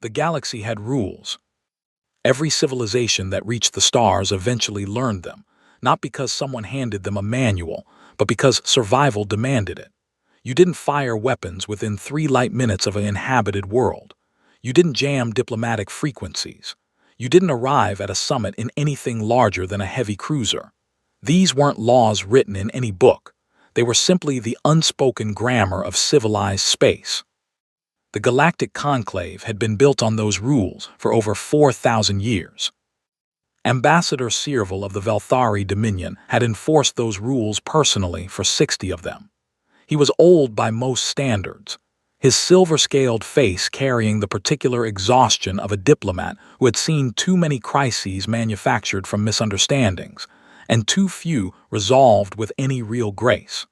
The galaxy had rules. Every civilization that reached the stars eventually learned them, not because someone handed them a manual, but because survival demanded it. You didn't fire weapons within 3 light minutes of an inhabited world. You didn't jam diplomatic frequencies. You didn't arrive at a summit in anything larger than a heavy cruiser. These weren't laws written in any book. They were simply the unspoken grammar of civilized space. The Galactic Conclave had been built on those rules for over 4,000 years. Ambassador Sierval of the Velthari Dominion had enforced those rules personally for 60 of them. He was old by most standards, his silver-scaled face carrying the particular exhaustion of a diplomat who had seen too many crises manufactured from misunderstandings, and too few resolved with any real grace.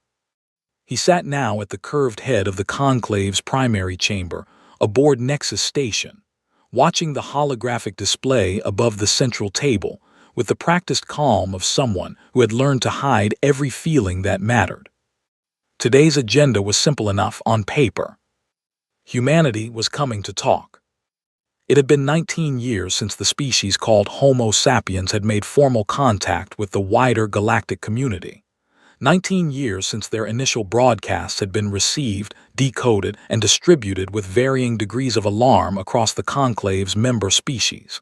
He sat now at the curved head of the Conclave's primary chamber, aboard Nexus Station, watching the holographic display above the central table with the practiced calm of someone who had learned to hide every feeling that mattered. Today's agenda was simple enough on paper. Humanity was coming to talk. It had been 19 years since the species called Homo sapiens had made formal contact with the wider galactic community. 19 years since their initial broadcasts had been received, decoded, and distributed with varying degrees of alarm across the Conclave's member species.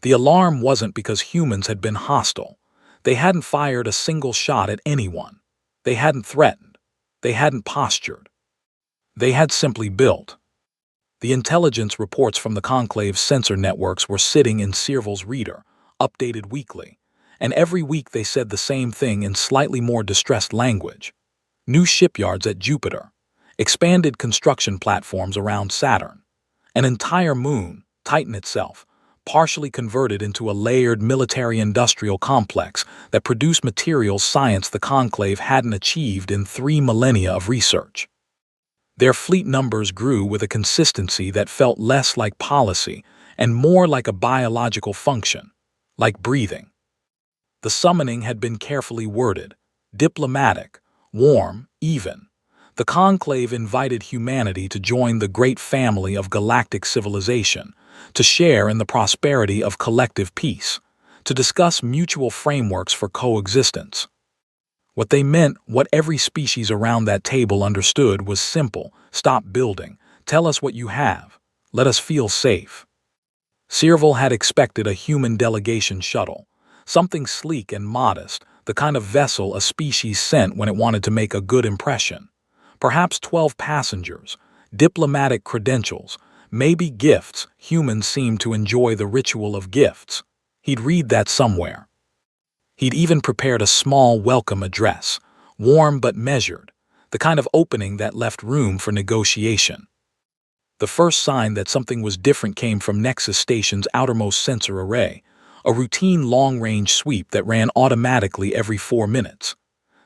The alarm wasn't because humans had been hostile. They hadn't fired a single shot at anyone. They hadn't threatened. They hadn't postured. They had simply built. The intelligence reports from the Conclave's sensor networks were sitting in Sierval's reader, updated weekly. And every week they said the same thing in slightly more distressed language. New shipyards at Jupiter, expanded construction platforms around Saturn, an entire moon, Titan itself, partially converted into a layered military-industrial complex that produced materials science the Conclave hadn't achieved in 3 millennia of research. Their fleet numbers grew with a consistency that felt less like policy and more like a biological function, like breathing. The summoning had been carefully worded, diplomatic, warm, even. The Conclave invited humanity to join the great family of galactic civilization, to share in the prosperity of collective peace, to discuss mutual frameworks for coexistence. What they meant, what every species around that table understood, was simple: stop building, tell us what you have, let us feel safe. Sierval had expected a human delegation shuttle, something sleek and modest, the kind of vessel a species sent when it wanted to make a good impression. Perhaps 12 passengers, diplomatic credentials, maybe gifts. Humans seemed to enjoy the ritual of gifts. He'd read that somewhere. He'd even prepared a small welcome address, warm but measured, the kind of opening that left room for negotiation. The first sign that something was different came from Nexus Station's outermost sensor array, a routine long-range sweep that ran automatically every 4 minutes.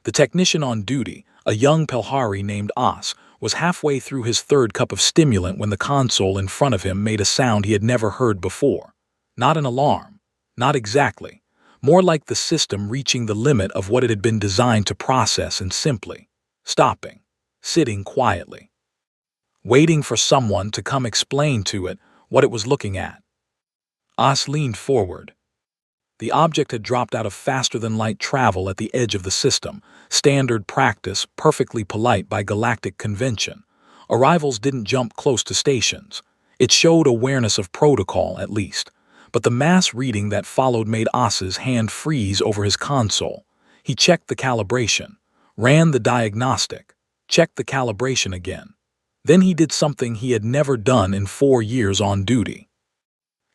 The technician on duty, a young Pelhari named As, was halfway through his 3rd cup of stimulant when the console in front of him made a sound he had never heard before. Not an alarm. Not exactly. More like the system reaching the limit of what it had been designed to process and simply stopping, sitting quietly, waiting for someone to come explain to it what it was looking at. As leaned forward. The object had dropped out of faster-than-light travel at the edge of the system, standard practice, perfectly polite by galactic convention. Arrivals didn't jump close to stations. It showed awareness of protocol, at least. But the mass reading that followed made As's hand freeze over his console. He checked the calibration, ran the diagnostic, checked the calibration again. Then he did something he had never done in 4 years on duty.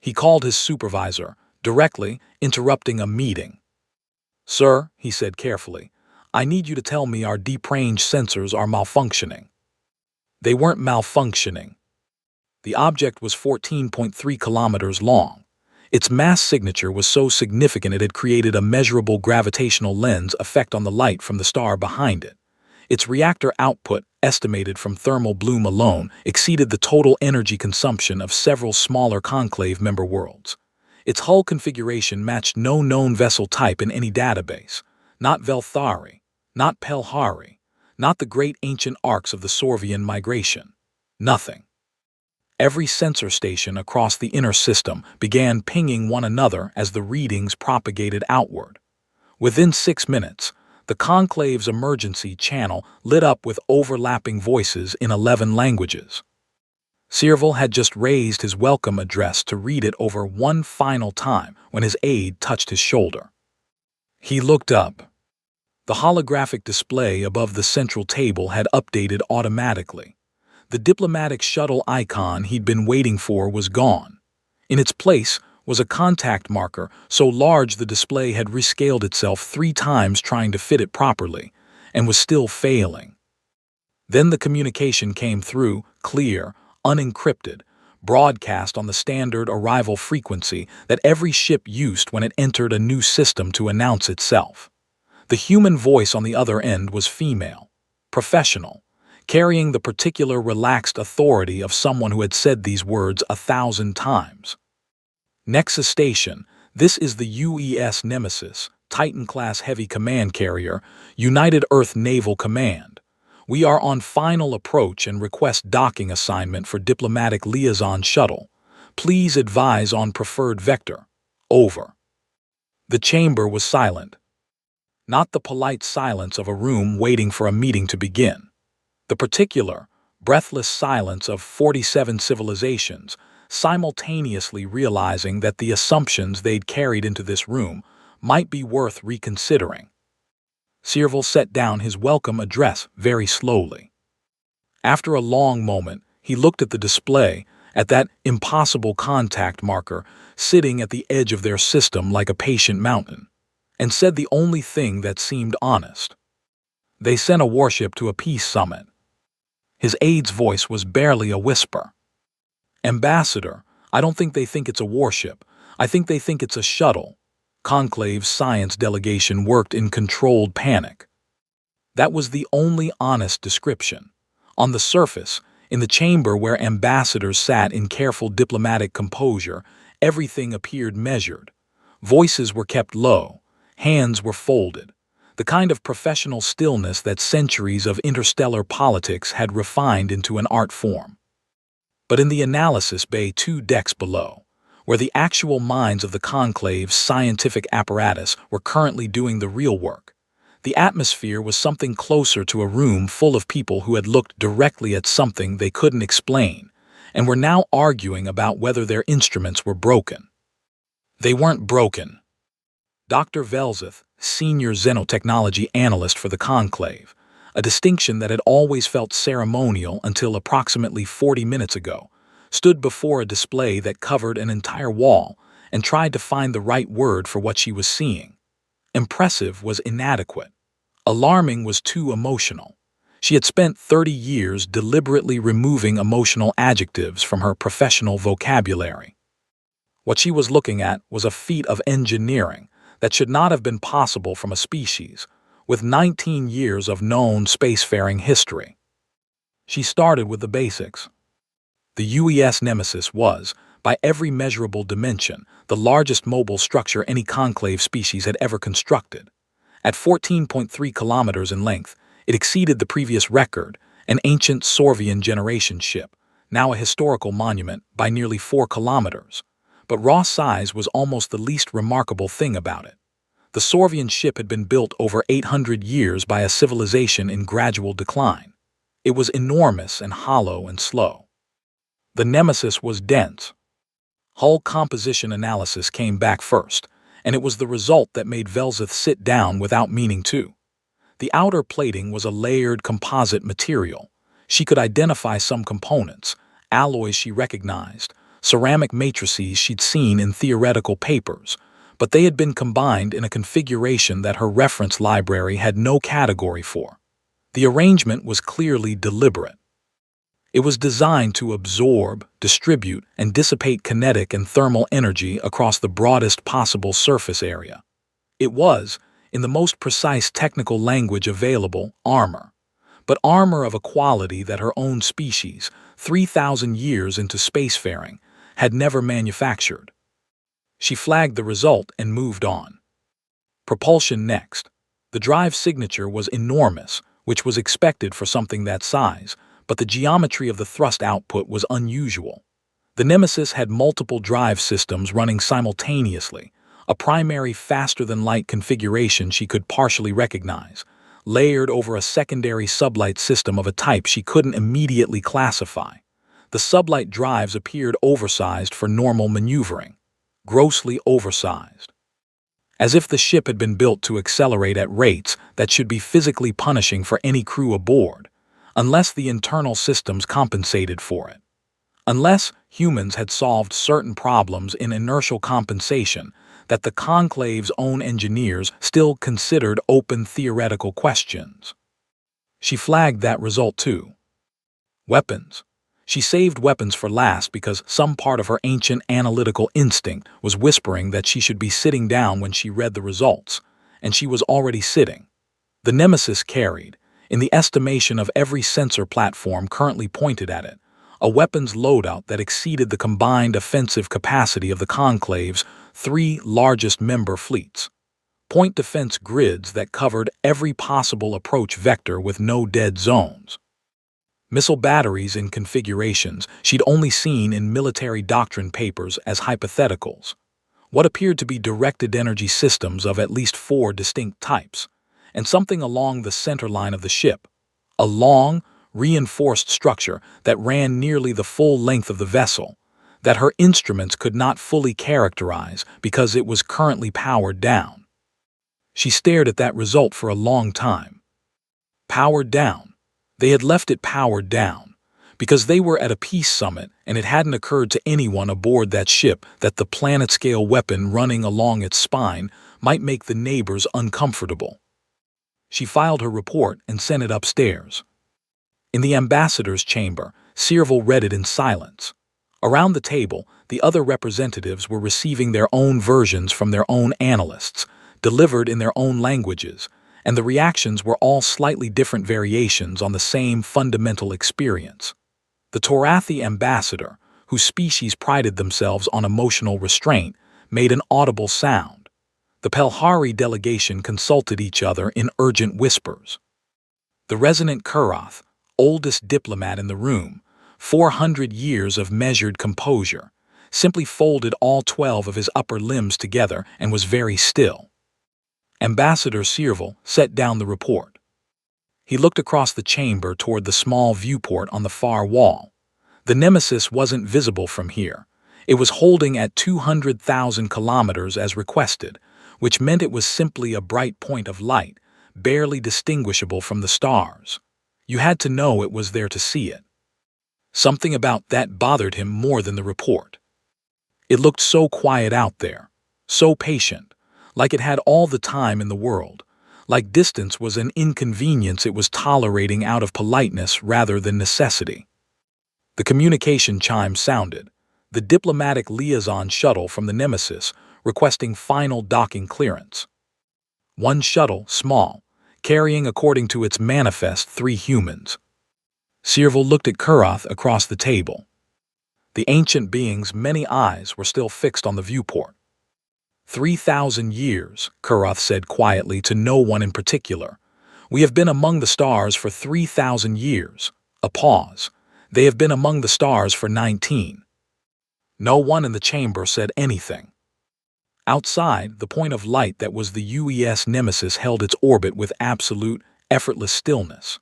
He called his supervisor, directly, interrupting a meeting. "Sir," he said carefully, "I need you to tell me our deep range sensors are malfunctioning." They weren't malfunctioning. The object was 14.3 kilometers long. Its mass signature was so significant it had created a measurable gravitational lens effect on the light from the star behind it. Its reactor output, estimated from thermal bloom alone, exceeded the total energy consumption of several smaller Conclave member worlds. Its hull configuration matched no known vessel type in any database. Not Velthari, not Pelhari, not the great ancient arcs of the Sorvian migration. Nothing. Every sensor station across the inner system began pinging one another as the readings propagated outward. Within 6 minutes, the conclave's emergency channel lit up with overlapping voices in 11 languages. Cyril had just raised his welcome address to read it over one final time when his aide touched his shoulder. He looked up. The holographic display above the central table had updated automatically. The diplomatic shuttle icon he'd been waiting for was gone. In its place was a contact marker so large the display had rescaled itself 3 times trying to fit it properly, and was still failing. Then the communication came through, clear, unencrypted, broadcast on the standard arrival frequency that every ship used when it entered a new system to announce itself. The human voice on the other end was female, professional, carrying the particular relaxed authority of someone who had said these words 1,000 times. Nexus Station, this is the UES Nemesis, Titan-class heavy command carrier, United Earth Naval Command. We are on final approach and request docking assignment for diplomatic liaison shuttle. Please advise on preferred vector. Over. The chamber was silent. Not the polite silence of a room waiting for a meeting to begin. The particular, breathless silence of 47 civilizations, simultaneously realizing that the assumptions they'd carried into this room might be worth reconsidering. Cyril set down his welcome address very slowly. After a long moment, he looked at the display, at that impossible contact marker sitting at the edge of their system like a patient mountain, and said the only thing that seemed honest. They sent a warship to a peace summit. His aide's voice was barely a whisper. Ambassador, I don't think they think it's a warship. I think they think it's a shuttle. Conclave's science delegation worked in controlled panic. That was the only honest description. On the surface, in the chamber where ambassadors sat in careful diplomatic composure, everything appeared measured. Voices were kept low. Hands were folded. The kind of professional stillness that centuries of interstellar politics had refined into an art form. But in the analysis bay 2 decks below, where the actual minds of the conclave's scientific apparatus were currently doing the real work, the atmosphere was something closer to a room full of people who had looked directly at something they couldn't explain and were now arguing about whether their instruments were broken. They weren't broken. Dr. Velzeth, senior xenotechnology analyst for the conclave, a distinction that had always felt ceremonial until approximately 40 minutes ago, stood before a display that covered an entire wall and tried to find the right word for what she was seeing. Impressive was inadequate. Alarming was too emotional. She had spent 30 years deliberately removing emotional adjectives from her professional vocabulary. What she was looking at was a feat of engineering that should not have been possible from a species with 19 years of known spacefaring history. She started with the basics. The UES Nemesis was, by every measurable dimension, the largest mobile structure any conclave species had ever constructed. At 14.3 kilometers in length, it exceeded the previous record, an ancient Sorvian generation ship, now a historical monument, by nearly 4 kilometers. But raw size was almost the least remarkable thing about it. The Sorvian ship had been built over 800 years by a civilization in gradual decline. It was enormous and hollow and slow. The Nemesis was dense. Hull composition analysis came back first, and it was the result that made Velzeth sit down without meaning to. The outer plating was a layered composite material. She could identify some components, alloys she recognized, ceramic matrices she'd seen in theoretical papers, but they had been combined in a configuration that her reference library had no category for. The arrangement was clearly deliberate. It was designed to absorb, distribute, and dissipate kinetic and thermal energy across the broadest possible surface area. It was, in the most precise technical language available, armor. But armor of a quality that her own species, 3,000 years into spacefaring, had never manufactured. She flagged the result and moved on. Propulsion next. The drive signature was enormous, which was expected for something that size, but the geometry of the thrust output was unusual. The Nemesis had multiple drive systems running simultaneously, a primary faster-than-light configuration she could partially recognize, layered over a secondary sublight system of a type she couldn't immediately classify. The sublight drives appeared oversized for normal maneuvering, grossly oversized. As if the ship had been built to accelerate at rates that should be physically punishing for any crew aboard, unless the internal systems compensated for it. Unless humans had solved certain problems in inertial compensation that the Conclave's own engineers still considered open theoretical questions. She flagged that result too. Weapons. She saved weapons for last because some part of her ancient analytical instinct was whispering that she should be sitting down when she read the results, and she was already sitting. The Nemesis carried, in the estimation of every sensor platform currently pointed at it, a weapons loadout that exceeded the combined offensive capacity of the Conclave's 3 largest member fleets. Point defense grids that covered every possible approach vector with no dead zones. Missile batteries in configurations she'd only seen in military doctrine papers as hypotheticals. What appeared to be directed energy systems of at least 4 distinct types, and something along the center line of the ship. A long, reinforced structure that ran nearly the full length of the vessel, that her instruments could not fully characterize because it was currently powered down. She stared at that result for a long time. Powered down. They had left it powered down, because they were at a peace summit and it hadn't occurred to anyone aboard that ship that the planet-scale weapon running along its spine might make the neighbors uncomfortable. She filed her report and sent it upstairs. In the ambassador's chamber, Searville read it in silence. Around the table, the other representatives were receiving their own versions from their own analysts, delivered in their own languages, and the reactions were all slightly different variations on the same fundamental experience. The Torathi ambassador, whose species prided themselves on emotional restraint, made an audible sound. The Pelhari delegation consulted each other in urgent whispers. The resonant Kurath, oldest diplomat in the room, 400 years of measured composure, simply folded all 12 of his upper limbs together and was very still. Ambassador Searville set down the report. He looked across the chamber toward the small viewport on the far wall. The Nemesis wasn't visible from here. It was holding at 200,000 kilometers as requested, which meant it was simply a bright point of light, barely distinguishable from the stars. You had to know it was there to see it. Something about that bothered him more than the report. It looked so quiet out there, so patient, like it had all the time in the world, like distance was an inconvenience it was tolerating out of politeness rather than necessity. The communication chime sounded, the diplomatic liaison shuttle from the Nemesis requesting final docking clearance. One shuttle, small, carrying according to its manifest 3 humans. Searville looked at Kurath across the table. The ancient being's many eyes were still fixed on the viewport. 3,000 years, Kurath said quietly to no one in particular. We have been among the stars for 3,000 years. A pause. They have been among the stars for 19. No one in the chamber said anything. Outside, the point of light that was the UES Nemesis held its orbit with absolute, effortless stillness.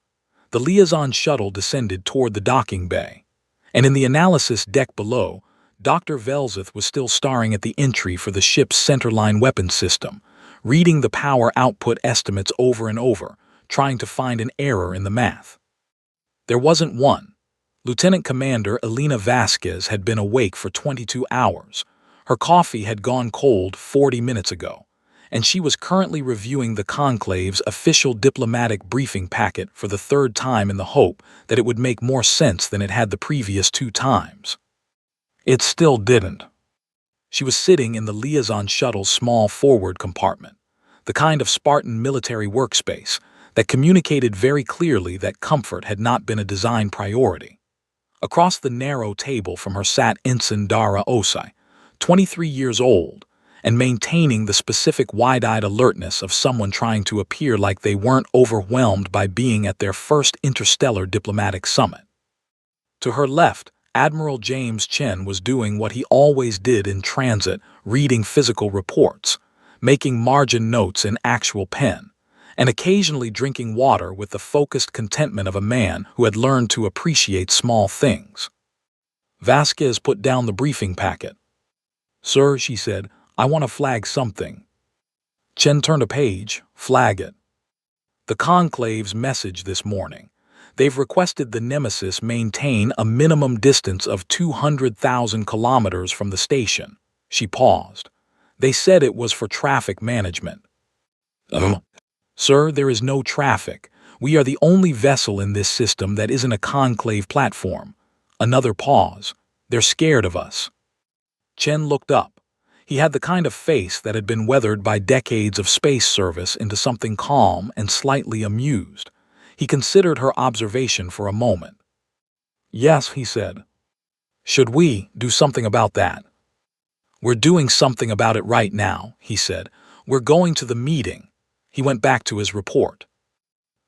The liaison shuttle descended toward the docking bay, and in the analysis deck below, Dr. Velzeth was still staring at the entry for the ship's centerline weapons system, reading the power output estimates over and over, trying to find an error in the math. There wasn't one. Lieutenant Commander Elena Vasquez had been awake for 22 hours. Her coffee had gone cold 40 minutes ago, and she was currently reviewing the Conclave's official diplomatic briefing packet for the 3rd time in the hope that it would make more sense than it had the previous 2 times. It still didn't. She was sitting in the liaison shuttle's small forward compartment, the kind of Spartan military workspace that communicated very clearly that comfort had not been a design priority. Across the narrow table from her sat Ensign Dara Osai, 23 years old, and maintaining the specific wide-eyed alertness of someone trying to appear like they weren't overwhelmed by being at their first interstellar diplomatic summit. To her left, Admiral James Chen was doing what he always did in transit, reading physical reports, making margin notes in actual pen, and occasionally drinking water with the focused contentment of a man who had learned to appreciate small things. Vasquez put down the briefing packet. "Sir," she said, "I want to flag something." Chen turned a page. "Flag it." "The Conclave's message this morning. They've requested the Nemesis maintain a minimum distance of 200,000 kilometers from the station." She paused. "They said it was for traffic management." "Sir, there is no traffic. We are the only vessel in this system that isn't a Conclave platform." Another pause. "They're scared of us." Chen looked up. He had the kind of face that had been weathered by decades of space service into something calm and slightly amused. He considered her observation for a moment. "Yes," he said. "Should we do something about that?" "We're doing something about it right now," he said. "We're going to the meeting." He went back to his report.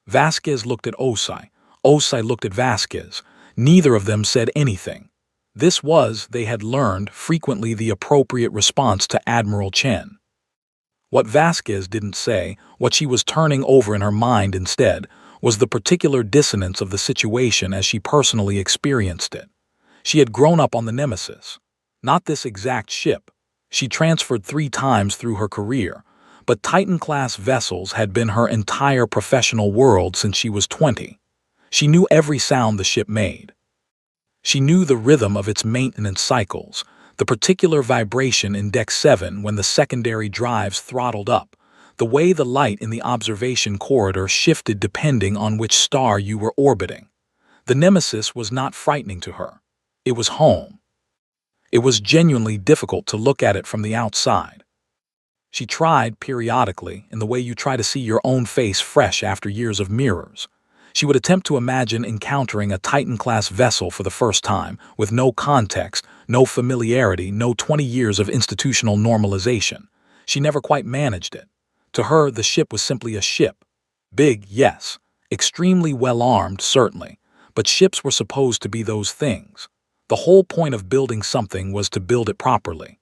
Vasquez looked at Osai. Osai looked at Vasquez. Neither of them said anything. This was, they had learned, frequently the appropriate response to Admiral Chen. What Vasquez didn't say, what she was turning over in her mind instead, was the particular dissonance of the situation as she personally experienced it. She had grown up on the Nemesis. Not this exact ship. She transferred 3 times through her career, but Titan-class vessels had been her entire professional world since she was 20. She knew every sound the ship made. She knew the rhythm of its maintenance cycles, the particular vibration in Deck 7 when the secondary drives throttled up, the way the light in the observation corridor shifted depending on which star you were orbiting. The Nemesis was not frightening to her. It was home. It was genuinely difficult to look at it from the outside. She tried, periodically, in the way you try to see your own face fresh after years of mirrors. She would attempt to imagine encountering a Titan-class vessel for the first time, with no context, no familiarity, no 20 years of institutional normalization. She never quite managed it. To her, the ship was simply a ship. Big, yes. Extremely well-armed, certainly. But ships were supposed to be those things. The whole point of building something was to build it properly.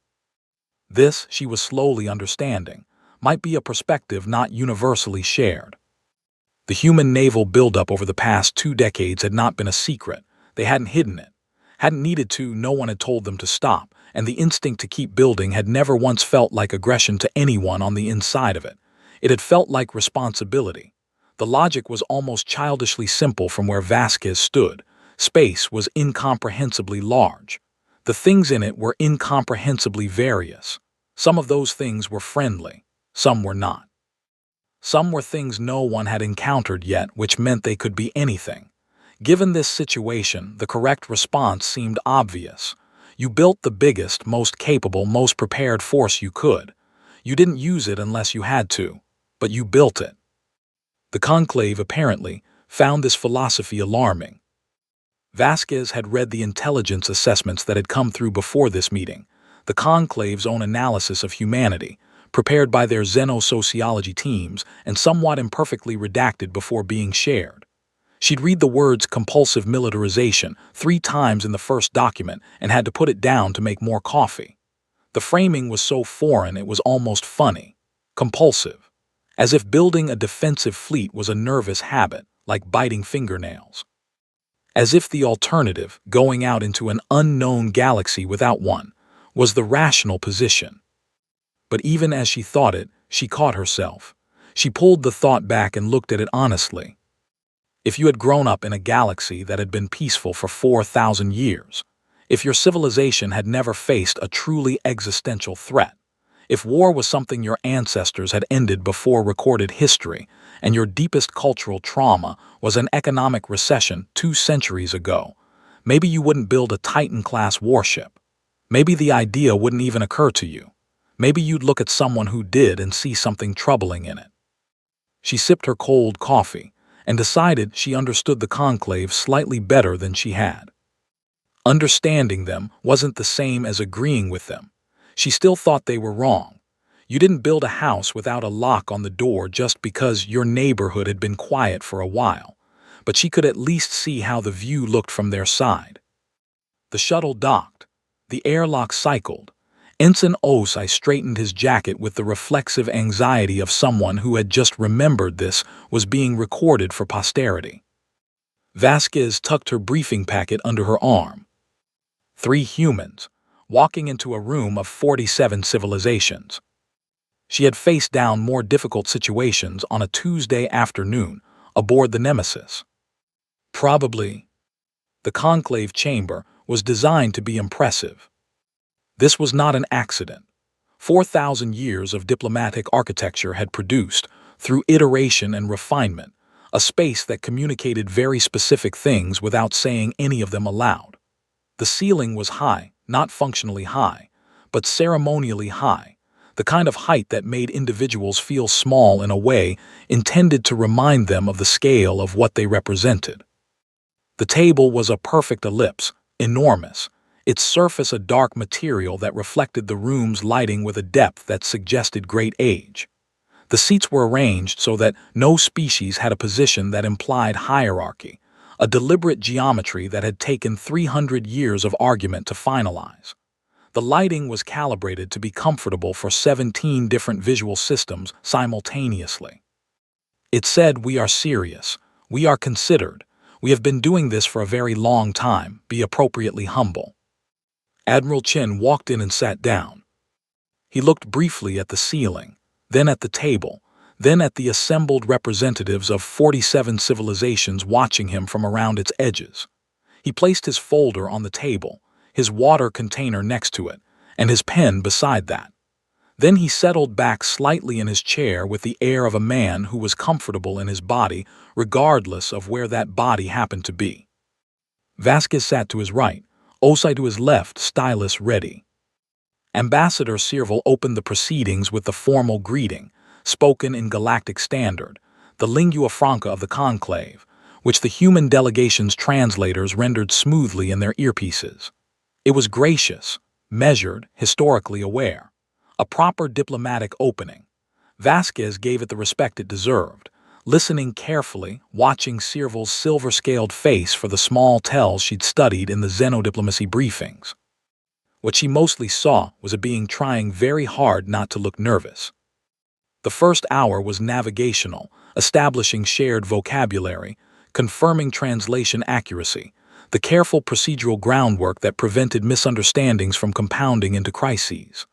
This, she was slowly understanding, might be a perspective not universally shared. The human naval buildup over the past 2 decades had not been a secret. They hadn't hidden it. Hadn't needed to, no one had told them to stop, and the instinct to keep building had never once felt like aggression to anyone on the inside of it. It had felt like responsibility. The logic was almost childishly simple from where Vasquez stood. Space was incomprehensibly large. The things in it were incomprehensibly various. Some of those things were friendly. Some were not. Some were things no one had encountered yet, which meant they could be anything. Given this situation, the correct response seemed obvious. You built the biggest, most capable, most prepared force you could. You didn't use it unless you had to, but you built it. The Conclave, apparently, found this philosophy alarming. Vasquez had read the intelligence assessments that had come through before this meeting, the Conclave's own analysis of humanity, prepared by their xenosociology teams and somewhat imperfectly redacted before being shared. She'd read the words compulsive militarization 3 times in the first document and had to put it down to make more coffee. The framing was so foreign it was almost funny. Compulsive. As if building a defensive fleet was a nervous habit, like biting fingernails. As if the alternative, going out into an unknown galaxy without one, was the rational position. But even as she thought it, she caught herself. She pulled the thought back and looked at it honestly. If you had grown up in a galaxy that had been peaceful for 4,000 years, if your civilization had never faced a truly existential threat, if war was something your ancestors had ended before recorded history, and your deepest cultural trauma was an economic recession 2 centuries ago, maybe you wouldn't build a Titan-class warship. Maybe the idea wouldn't even occur to you. Maybe you'd look at someone who did and see something troubling in it. She sipped her cold coffee and decided she understood the Conclave slightly better than she had. Understanding them wasn't the same as agreeing with them. She still thought they were wrong. You didn't build a house without a lock on the door just because your neighborhood had been quiet for a while, but she could at least see how the view looked from their side. The shuttle docked. The airlock cycled. Ensign Osai straightened his jacket with the reflexive anxiety of someone who had just remembered this was being recorded for posterity. Vasquez tucked her briefing packet under her arm. 3 humans, walking into a room of 47 civilizations. She had faced down more difficult situations on a Tuesday afternoon aboard the Nemesis. Probably. The conclave chamber was designed to be impressive. This was not an accident. 4,000 years of diplomatic architecture had produced, through iteration and refinement, a space that communicated very specific things without saying any of them aloud. The ceiling was high, not functionally high, but ceremonially high, the kind of height that made individuals feel small in a way intended to remind them of the scale of what they represented. The table was a perfect ellipse, enormous, its surface a dark material that reflected the room's lighting with a depth that suggested great age. The seats were arranged so that no species had a position that implied hierarchy, a deliberate geometry that had taken 300 years of argument to finalize. The lighting was calibrated to be comfortable for 17 different visual systems simultaneously. It said, "We are serious. We are considered. We have been doing this for a very long time. Be appropriately humble." Admiral Chen walked in and sat down. He looked briefly at the ceiling, then at the table, then at the assembled representatives of 47 civilizations watching him from around its edges. He placed his folder on the table, his water container next to it, and his pen beside that. Then he settled back slightly in his chair with the air of a man who was comfortable in his body, regardless of where that body happened to be. Vasquez sat to his right, Osai to his left, stylus ready. Ambassador Sierval opened the proceedings with the formal greeting, spoken in Galactic Standard, the lingua franca of the conclave, which the human delegation's translators rendered smoothly in their earpieces. It was gracious, measured, historically aware. A proper diplomatic opening. Vasquez gave it the respect it deserved, listening carefully, watching Sierval's silver-scaled face for the small tells she'd studied in the xenodiplomacy briefings. What she mostly saw was a being trying very hard not to look nervous. The first hour was navigational, establishing shared vocabulary, confirming translation accuracy, the careful procedural groundwork that prevented misunderstandings from compounding into crises.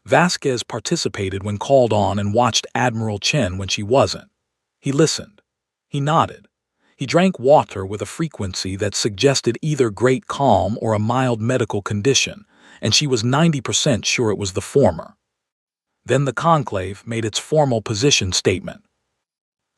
Vasquez participated when called on and watched Admiral Chen when she wasn't. He listened. He nodded. He drank water with a frequency that suggested either great calm or a mild medical condition, and she was 90% sure it was the former. Then the conclave made its formal position statement.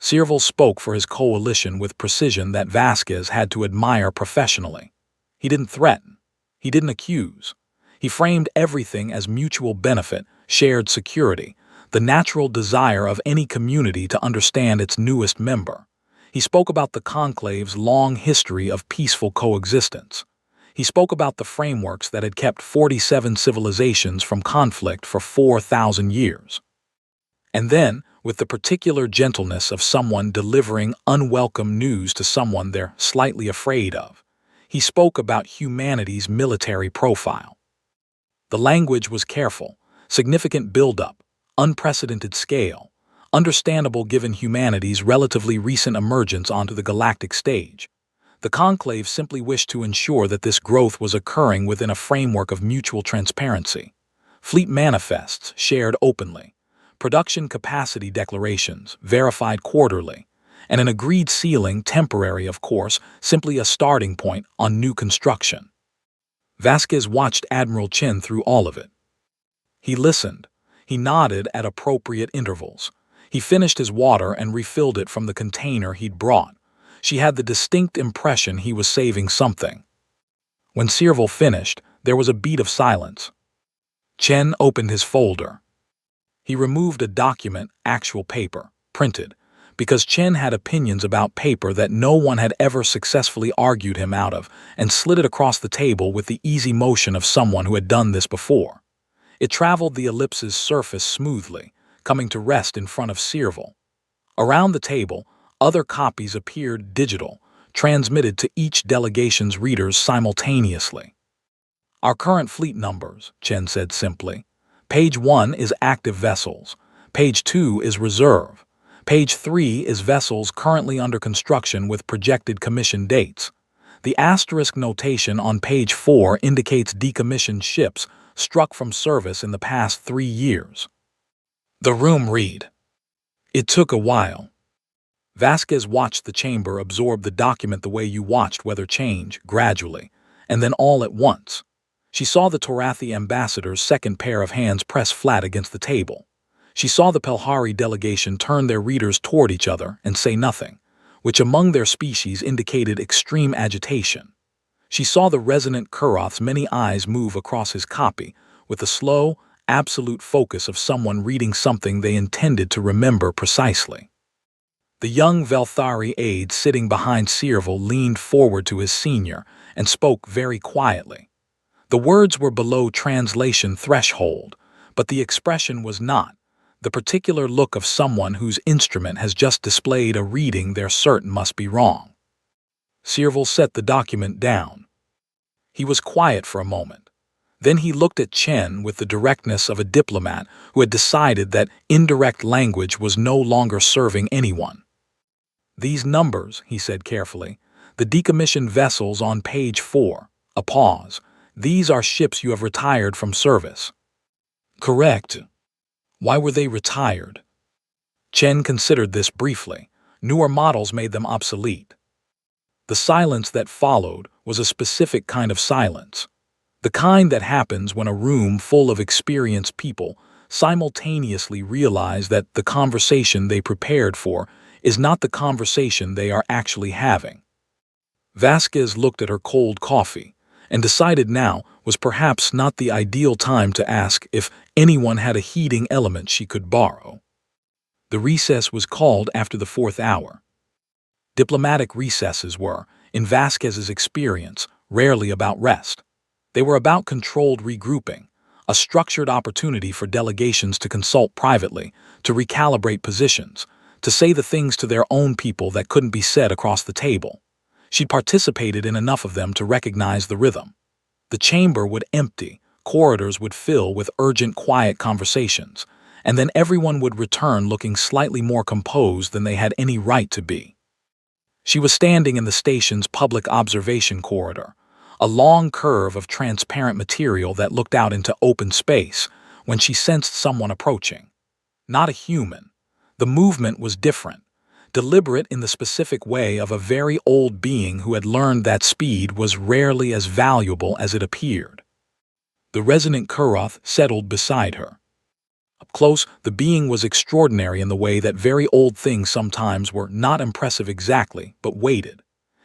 Sierval spoke for his coalition with precision that Vasquez had to admire professionally. He didn't threaten. He didn't accuse. He framed everything as mutual benefit, shared security, the natural desire of any community to understand its newest member. He spoke about the conclave's long history of peaceful coexistence. He spoke about the frameworks that had kept 47 civilizations from conflict for 4,000 years. And then, with the particular gentleness of someone delivering unwelcome news to someone they're slightly afraid of, he spoke about humanity's military profile. The language was careful, significant buildup, unprecedented scale, understandable given humanity's relatively recent emergence onto the galactic stage. The conclave simply wished to ensure that this growth was occurring within a framework of mutual transparency. Fleet manifests shared openly, production capacity declarations verified quarterly, and an agreed ceiling, temporary of course, simply a starting point on new construction. Vasquez watched Admiral Chen through all of it. He listened. He nodded at appropriate intervals. He finished his water and refilled it from the container he'd brought. She had the distinct impression he was saving something. When Sierval finished, there was a beat of silence. Chen opened his folder. He removed a document, actual paper, printed, because Chen had opinions about paper that no one had ever successfully argued him out of, and slid it across the table with the easy motion of someone who had done this before. It traveled the ellipse's surface smoothly, coming to rest in front of Sierval. Around the table, other copies appeared digital, transmitted to each delegation's readers simultaneously. Our current fleet numbers, Chen said simply. Page 1 is active vessels. Page 2 is reserve. Page 3 is vessels currently under construction with projected commission dates. The asterisk notation on page 4 indicates decommissioned ships struck from service in the past 3 years. The room read. It took a while. Vasquez watched the chamber absorb the document the way you watched weather change, gradually, and then all at once. She saw the Torathi ambassador's second pair of hands press flat against the table. She saw the Pelhari delegation turn their readers toward each other and say nothing, which among their species indicated extreme agitation. She saw the resonant Kuroth's many eyes move across his copy with the slow, absolute focus of someone reading something they intended to remember precisely. The young Velthari aide sitting behind Sierville leaned forward to his senior and spoke very quietly. The words were below translation threshold, but the expression was not, the particular look of someone whose instrument has just displayed a reading they're certain must be wrong. Sierville set the document down. He was quiet for a moment. Then he looked at Chen with the directness of a diplomat who had decided that indirect language was no longer serving anyone. These numbers, he said carefully, the decommissioned vessels on page 4, a pause, these are ships you have retired from service. Correct. Why were they retired? Chen considered this briefly. Newer models made them obsolete. The silence that followed was a specific kind of silence. The kind that happens when a room full of experienced people simultaneously realize that the conversation they prepared for is not the conversation they are actually having. Vasquez looked at her cold coffee and decided now was perhaps not the ideal time to ask if anyone had a heating element she could borrow. The recess was called after the 4th hour. Diplomatic recesses were, in Vasquez's experience, rarely about rest. They were about controlled regrouping, a structured opportunity for delegations to consult privately, to recalibrate positions, to say the things to their own people that couldn't be said across the table. She'd participated in enough of them to recognize the rhythm. The chamber would empty, corridors would fill with urgent, quiet conversations, and then everyone would return looking slightly more composed than they had any right to be. She was standing in the station's public observation corridor, a long curve of transparent material that looked out into open space, when she sensed someone approaching. Not a human. The movement was different, deliberate in the specific way of a very old being who had learned that speed was rarely as valuable as it appeared. The resonant Kuroth settled beside her. Up close, the being was extraordinary in the way that very old things sometimes were not impressive exactly, but weighted.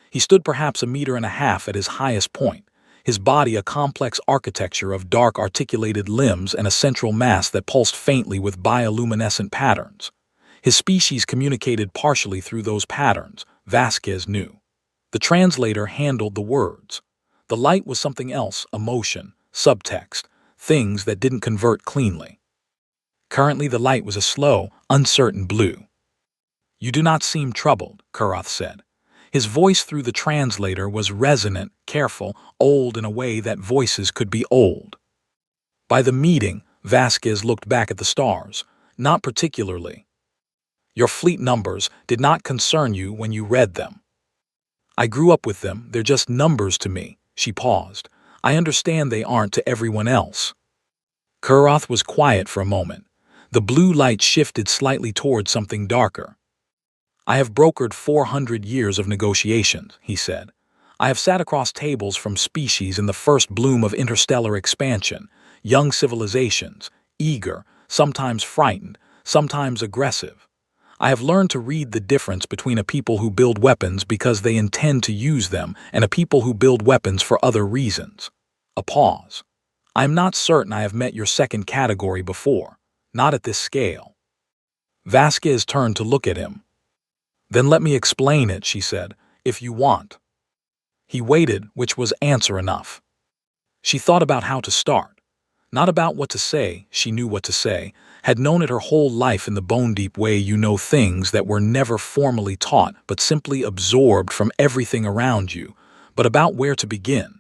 He stood perhaps 1.5 meters at his highest point, his body a complex architecture of dark articulated limbs and a central mass that pulsed faintly with bioluminescent patterns. His species communicated partially through those patterns, Vasquez knew. The translator handled the words. The light was something else, emotion, subtext, things that didn't convert cleanly. Currently the light was a slow, uncertain blue. You do not seem troubled, Kuroth said. His voice through the translator was resonant, careful, old in a way that voices could be old. By the meeting, Vasquez looked back at the stars. Not particularly. Your fleet numbers did not concern you when you read them. I grew up with them, they're just numbers to me. She paused. I understand they aren't to everyone else. Kuroth was quiet for a moment. The blue light shifted slightly toward something darker. I have brokered 400 years of negotiations, he said. I have sat across tables from species in the first bloom of interstellar expansion, young civilizations, eager, sometimes frightened, sometimes aggressive. I have learned to read the difference between a people who build weapons because they intend to use them and a people who build weapons for other reasons. A pause. I am not certain I have met your second category before, not at this scale. Vasquez turned to look at him. Then let me explain it, she said, if you want. He waited, which was answer enough. She thought about how to start. Not about what to say, she knew what to say, had known it her whole life in the bone-deep way you know things that were never formally taught but simply absorbed from everything around you, but about where to begin.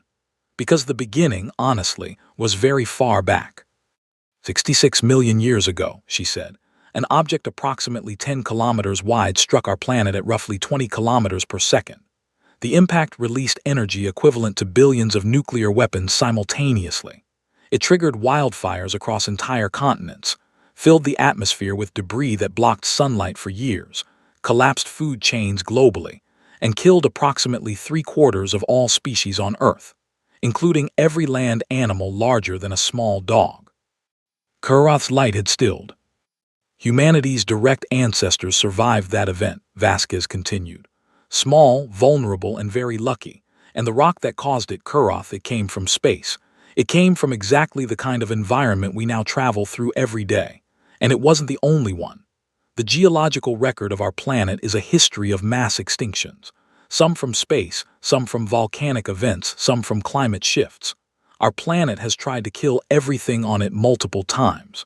Because the beginning, honestly, was very far back. 66 million years ago, she said, an object approximately 10 kilometers wide struck our planet at roughly 20 kilometers per second. The impact released energy equivalent to billions of nuclear weapons simultaneously. It triggered wildfires across entire continents, filled the atmosphere with debris that blocked sunlight for years, collapsed food chains globally, and killed approximately 3/4 of all species on Earth, including every land animal larger than a small dog. Kurath's light had stilled. Humanity's direct ancestors survived that event, Vasquez continued. Small, vulnerable, and very lucky. And the rock that caused it, Kurath, it came from space. It came from exactly the kind of environment we now travel through every day. And it wasn't the only one. The geological record of our planet is a history of mass extinctions. Some from space, some from volcanic events, some from climate shifts. Our planet has tried to kill everything on it multiple times.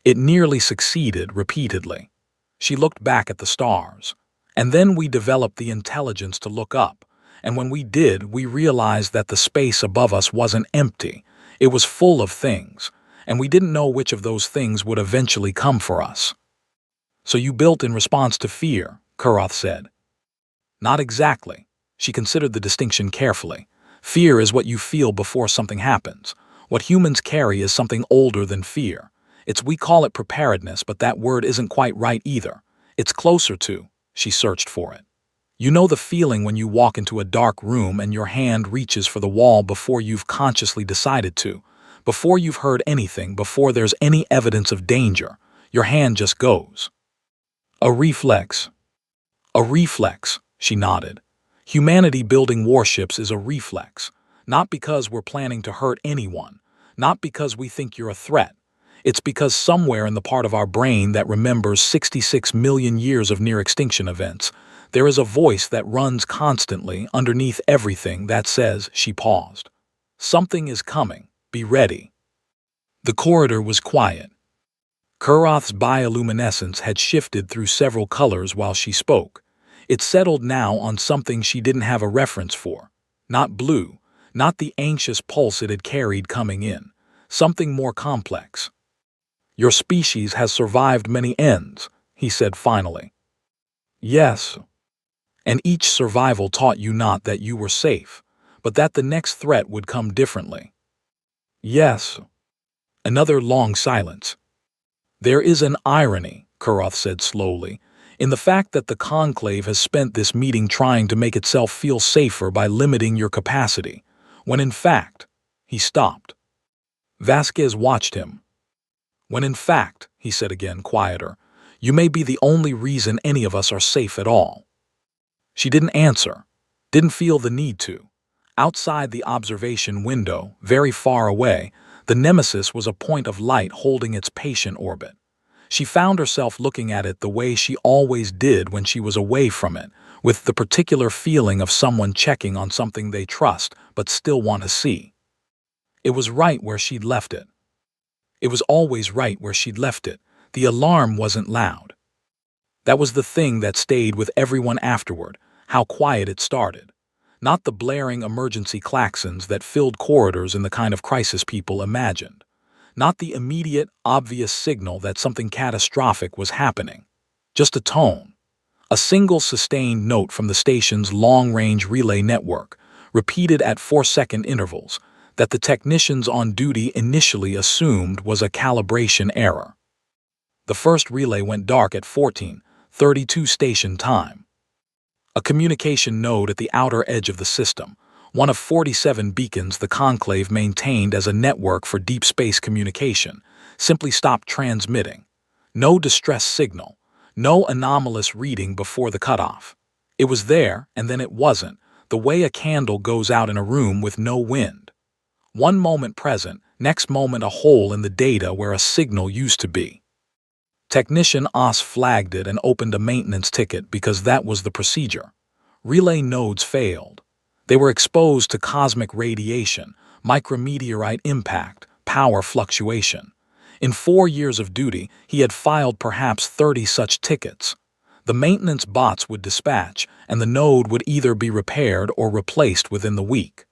It nearly succeeded repeatedly. She looked back at the stars. And then we developed the intelligence to look up. And when we did, we realized that the space above us wasn't empty. It was full of things. And we didn't know which of those things would eventually come for us. So you built in response to fear, Kurath said. Not exactly. She considered the distinction carefully. Fear is what you feel before something happens. What humans carry is something older than fear. We call it preparedness, but that word isn't quite right either. It's closer to. She searched for it. You know the feeling when you walk into a dark room and your hand reaches for the wall before you've consciously decided to, before you've heard anything, before there's any evidence of danger. Your hand just goes. A reflex. A reflex, she nodded. Humanity building warships is a reflex. Not because we're planning to hurt anyone. Not because we think you're a threat. It's because somewhere in the part of our brain that remembers 66 million years of near-extinction events, there is a voice that runs constantly underneath everything that says, she paused. Something is coming. Be ready. The corridor was quiet. Kurath's bioluminescence had shifted through several colors while she spoke. It settled now on something she didn't have a reference for. Not blue, not the anxious pulse it had carried coming in. Something more complex. Your species has survived many ends, he said finally. Yes. And each survival taught you not that you were safe, but that the next threat would come differently. Yes. Another long silence. There is an irony, Kurath said slowly, in the fact that the conclave has spent this meeting trying to make itself feel safer by limiting your capacity, when in fact, he stopped. Vasquez watched him. When in fact, he said again, quieter, you may be the only reason any of us are safe at all. She didn't answer, didn't feel the need to. Outside the observation window, very far away, the nemesis was a point of light holding its patient orbit. She found herself looking at it the way she always did when she was away from it, with the particular feeling of someone checking on something they trust but still want to see. It was right where she'd left it. It was always right where she'd left it. The alarm wasn't loud. That was the thing that stayed with everyone afterward, how quiet it started. Not the blaring emergency klaxons that filled corridors in the kind of crisis people imagined. Not the immediate, obvious signal that something catastrophic was happening. Just a tone. A single sustained note from the station's long-range relay network, repeated at 4-second intervals, that the technicians on duty initially assumed was a calibration error. The first relay went dark at 14:32 station time. A communication node at the outer edge of the system, one of 47 beacons the conclave maintained as a network for deep space communication, simply stopped transmitting. No distress signal, no anomalous reading before the cutoff. It was there, and then it wasn't, the way a candle goes out in a room with no wind. One moment present, next moment a hole in the data where a signal used to be. Technician Oss flagged it and opened a maintenance ticket because that was the procedure. Relay nodes failed. They were exposed to cosmic radiation, micrometeorite impact, power fluctuation. In 4 years of duty, he had filed perhaps 30 such tickets. The maintenance bots would dispatch, and the node would either be repaired or replaced within the week.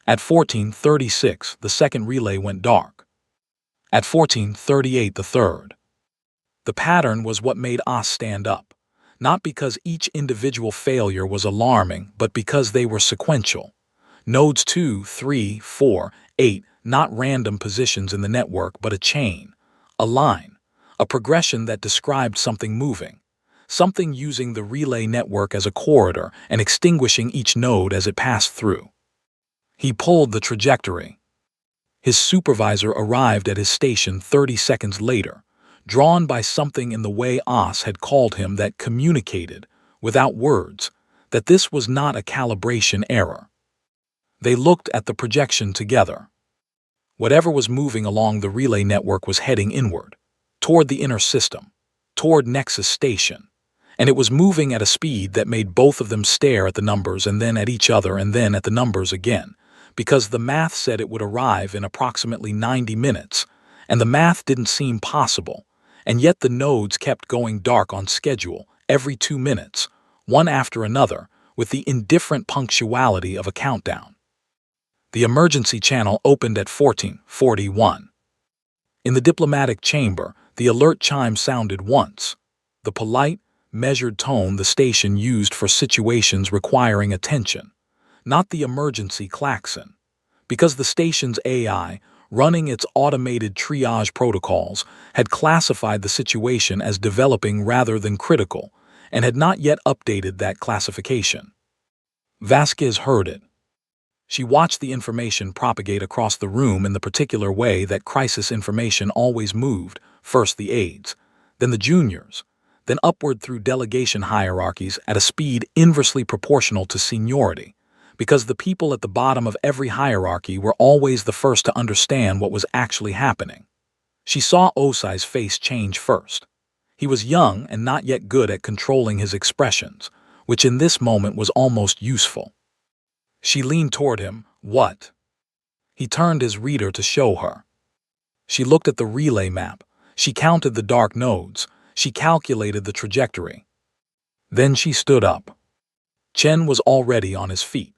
At 14:36, the second relay went dark. At 14:38, the third. The pattern was what made us stand up, not because each individual failure was alarming, but because they were sequential. Nodes 2, 3, 4, 8, not random positions in the network, but a chain, a line, a progression that described something moving, something using the relay network as a corridor and extinguishing each node as it passed through. He pulled the trajectory. His supervisor arrived at his station 30 seconds later, drawn by something in the way Os had called him that communicated, without words, that this was not a calibration error. They looked at the projection together. Whatever was moving along the relay network was heading inward, toward the inner system, toward Nexus Station, and it was moving at a speed that made both of them stare at the numbers and then at each other and then at the numbers again, because the math said it would arrive in approximately 90 minutes, and the math didn't seem possible, and yet the nodes kept going dark on schedule every 2 minutes, one after another, with the indifferent punctuality of a countdown. The emergency channel opened at 14:41. In the diplomatic chamber, the alert chime sounded once, the polite, measured tone the station used for situations requiring attention, not the emergency klaxon, because the station's AI, running its automated triage protocols, had classified the situation as developing rather than critical, and had not yet updated that classification. Vasquez heard it. She watched the information propagate across the room in the particular way that crisis information always moved, first the aides, then the juniors, then upward through delegation hierarchies at a speed inversely proportional to seniority, because the people at the bottom of every hierarchy were always the first to understand what was actually happening. She saw Osai's face change first. He was young and not yet good at controlling his expressions, which in this moment was almost useful. She leaned toward him. What? He turned his reader to show her. She looked at the relay map. She counted the dark nodes. She calculated the trajectory. Then she stood up. Chen was already on his feet.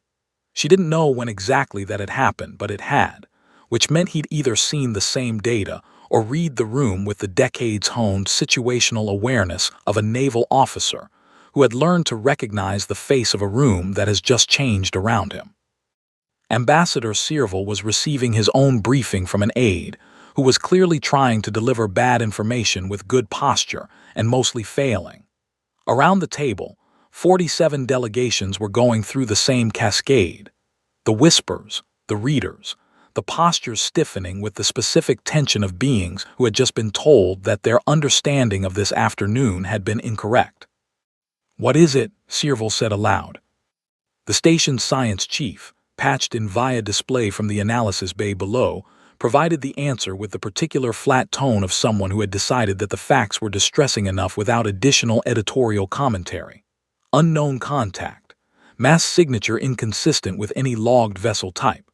She didn't know when exactly that had happened, but it had, which meant he'd either seen the same data or read the room with the decades-honed situational awareness of a naval officer who had learned to recognize the face of a room that has just changed around him. Ambassador Searville was receiving his own briefing from an aide who was clearly trying to deliver bad information with good posture and mostly failing. Around the table, 47 delegations were going through the same cascade. The whispers, the readers, the postures stiffening with the specific tension of beings who had just been told that their understanding of this afternoon had been incorrect. "What is it?" Searville said aloud. The station's science chief, patched in via display from the analysis bay below, provided the answer with the particular flat tone of someone who had decided that the facts were distressing enough without additional editorial commentary. Unknown contact. Mass signature inconsistent with any logged vessel type.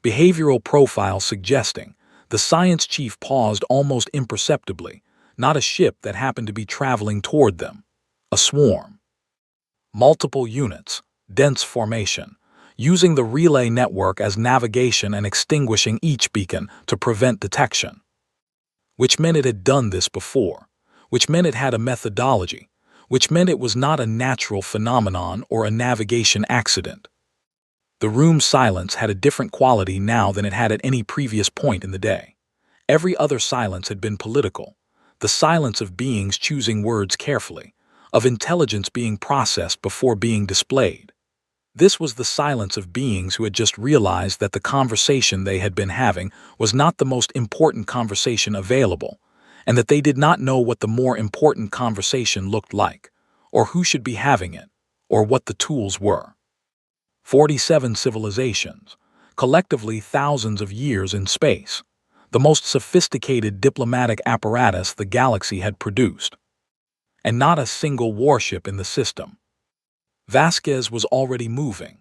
Behavioral profile suggesting. The science chief paused almost imperceptibly. Not a ship that happened to be traveling toward them. A swarm. Multiple units. Dense formation. Using the relay network as navigation and extinguishing each beacon to prevent detection. Which meant it had done this before. Which meant it had a methodology. Which meant it was not a natural phenomenon or a navigation accident. The room's silence had a different quality now than it had at any previous point in the day. Every other silence had been political. The silence of beings choosing words carefully, of intelligence being processed before being displayed. This was the silence of beings who had just realized that the conversation they had been having was not the most important conversation available, and that they did not know what the more important conversation looked like, or who should be having it, or what the tools were. 47 civilizations, collectively thousands of years in space, the most sophisticated diplomatic apparatus the galaxy had produced, and not a single warship in the system. Vasquez was already moving,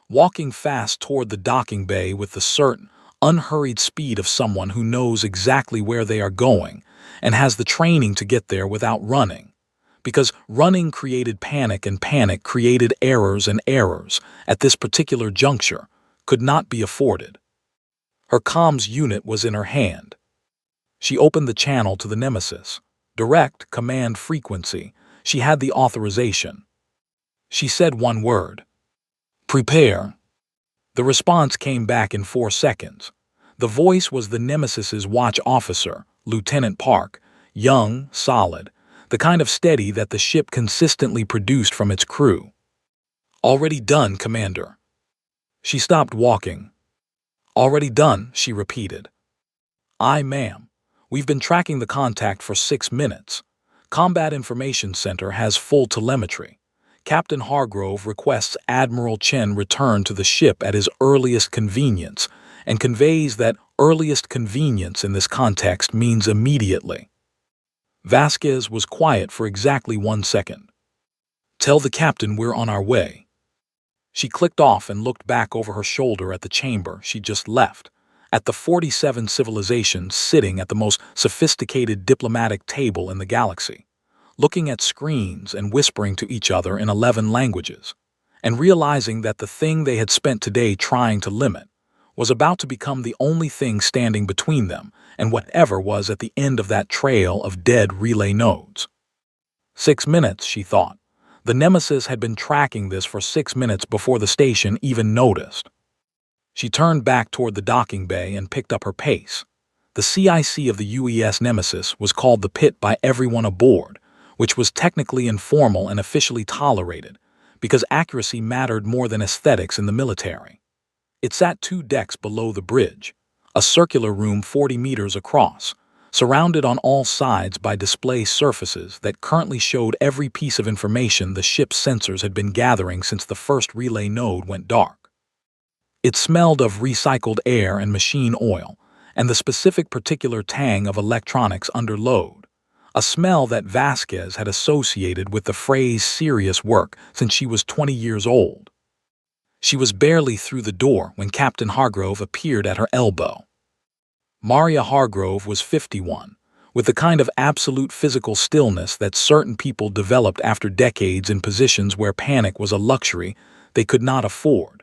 walking fast toward the docking bay with the certain, unhurried speed of someone who knows exactly where they are going and has the training to get there without running, because running created panic and panic created errors and errors at this particular juncture, could not be afforded. Her comms unit was in her hand. She opened the channel to the Nemesis. Direct command frequency. She had the authorization. She said one word. Prepare. The response came back in 4 seconds. The voice was the Nemesis's watch officer, Lieutenant Park, young, solid, the kind of steady that the ship consistently produced from its crew. Already done, Commander. She stopped walking. Already done, she repeated. Aye, ma'am. We've been tracking the contact for 6 minutes. Combat Information Center has full telemetry. Captain Hargrove requests Admiral Chen return to the ship at his earliest convenience and conveys that earliest convenience in this context means immediately. Vasquez was quiet for exactly 1 second. Tell the captain we're on our way. She clicked off and looked back over her shoulder at the chamber she'd just left, at the 47 civilizations sitting at the most sophisticated diplomatic table in the galaxy, looking at screens and whispering to each other in 11 languages, and realizing that the thing they had spent today trying to limit was about to become the only thing standing between them and whatever was at the end of that trail of dead relay nodes. 6 minutes, she thought. The Nemesis had been tracking this for 6 minutes before the station even noticed. She turned back toward the docking bay and picked up her pace. The CIC of the UES Nemesis was called the Pit by everyone aboard, which was technically informal and officially tolerated, because accuracy mattered more than aesthetics in the military. It sat 2 decks below the bridge, a circular room 40 meters across, surrounded on all sides by display surfaces that currently showed every piece of information the ship's sensors had been gathering since the first relay node went dark. It smelled of recycled air and machine oil, and the specific particular tang of electronics under load, a smell that Vasquez had associated with the phrase serious work since she was 20 years old. She was barely through the door when Captain Hargrove appeared at her elbow. Maria Hargrove was 51, with the kind of absolute physical stillness that certain people developed after decades in positions where panic was a luxury they could not afford.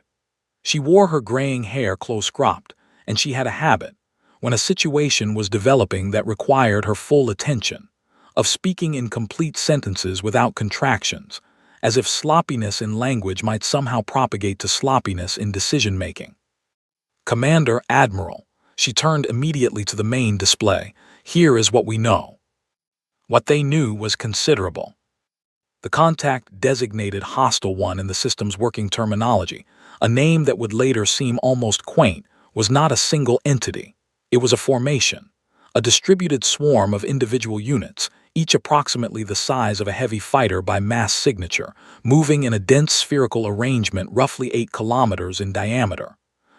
She wore her graying hair close-cropped, and she had a habit, when a situation was developing that required her full attention, of speaking in complete sentences without contractions, as if sloppiness in language might somehow propagate to sloppiness in decision-making. Commander, Admiral, she turned immediately to the main display. Here is what we know. What they knew was considerable. The contact designated Hostile One in the system's working terminology, a name that would later seem almost quaint, was not a single entity. It was a formation, a distributed swarm of individual units, each approximately the size of a heavy fighter by mass signature, moving in a dense spherical arrangement roughly 8 kilometers in diameter.